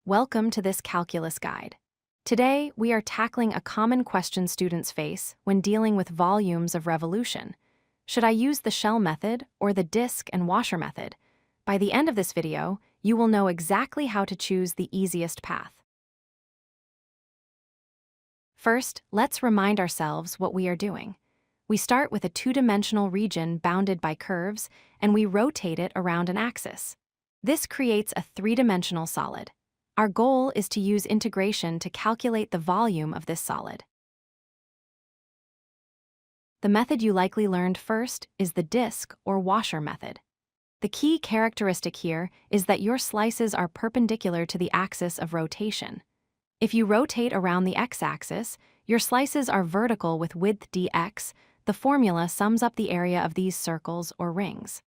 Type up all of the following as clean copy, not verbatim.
Welcome to this calculus guide. Today, we are tackling a common question students face when dealing with volumes of revolution. Should I use the shell method or the disk and washer method? By the end of this video, you will know exactly how to choose the easiest path. First, let's remind ourselves what we are doing. We start with a two-dimensional region bounded by curves, and we rotate it around an axis. This creates a three-dimensional solid. Our goal is to use integration to calculate the volume of this solid. The method you likely learned first is the disk or washer method. The key characteristic here is that your slices are perpendicular to the axis of rotation. If you rotate around the x-axis, your slices are vertical with width dx. The formula sums up the area of these circles or rings.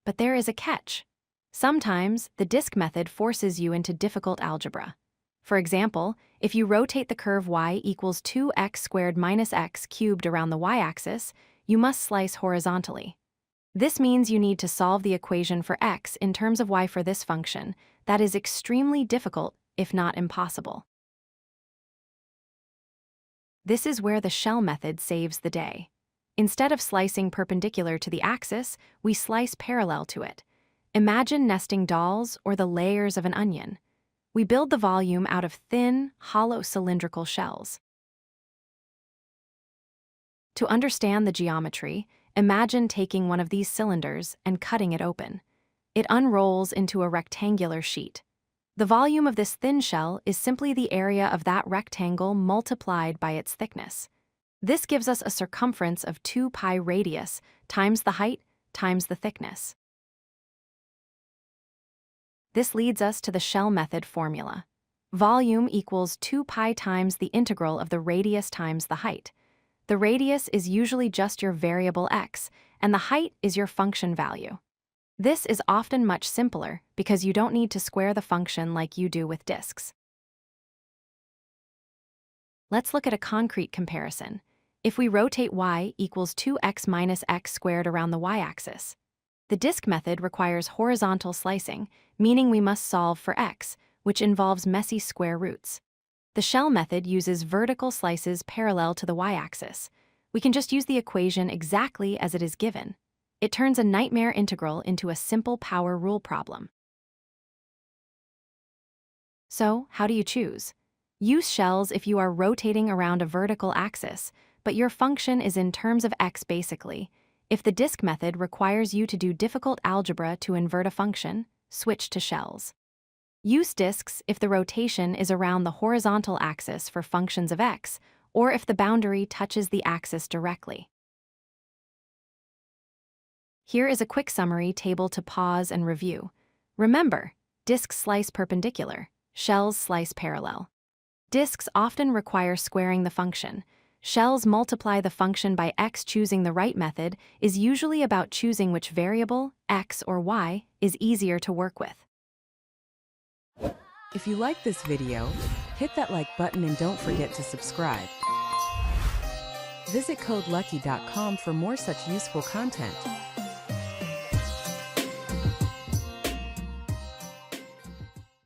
But there is a catch. Sometimes, the disk method forces you into difficult algebra. For example, if you rotate the curve y equals 2x squared minus x cubed around the y-axis, you must slice horizontally. This means you need to solve the equation for x in terms of y for this function. That is extremely difficult, if not impossible. This is where the shell method saves the day. Instead of slicing perpendicular to the axis, we slice parallel to it. Imagine nesting dolls or the layers of an onion. We build the volume out of thin, hollow cylindrical shells. To understand the geometry, imagine taking one of these cylinders and cutting it open. It unrolls into a rectangular sheet. The volume of this thin shell is simply the area of that rectangle multiplied by its thickness. This gives us a circumference of 2 pi radius times the height times the thickness. This leads us to the shell method formula. Volume equals 2 pi times the integral of the radius times the height. The radius is usually just your variable x, and the height is your function value. This is often much simpler because you don't need to square the function like you do with disks. Let's look at a concrete comparison. If we rotate y equals 2x minus x squared around the y-axis, the disk method requires horizontal slicing, meaning we must solve for x, which involves messy square roots. The shell method uses vertical slices parallel to the y-axis. We can just use the equation exactly as it is given. It turns a nightmare integral into a simple power rule problem. So, how do you choose? Use shells if you are rotating around a vertical axis, but your function is in terms of x basically. If the disk method requires you to do difficult algebra to invert a function, switch to shells. Use disks if the rotation is around the horizontal axis for functions of x, or if the boundary touches the axis directly. Here is a quick summary table to pause and review. Remember, disks slice perpendicular, shells slice parallel. Disks often require squaring the function. Shells multiply the function by x. Choosing the right method is usually about choosing which variable, x or y, is easier to work with. If you like this video, hit that like button and don't forget to subscribe. Visit codelucky.com for more such useful content.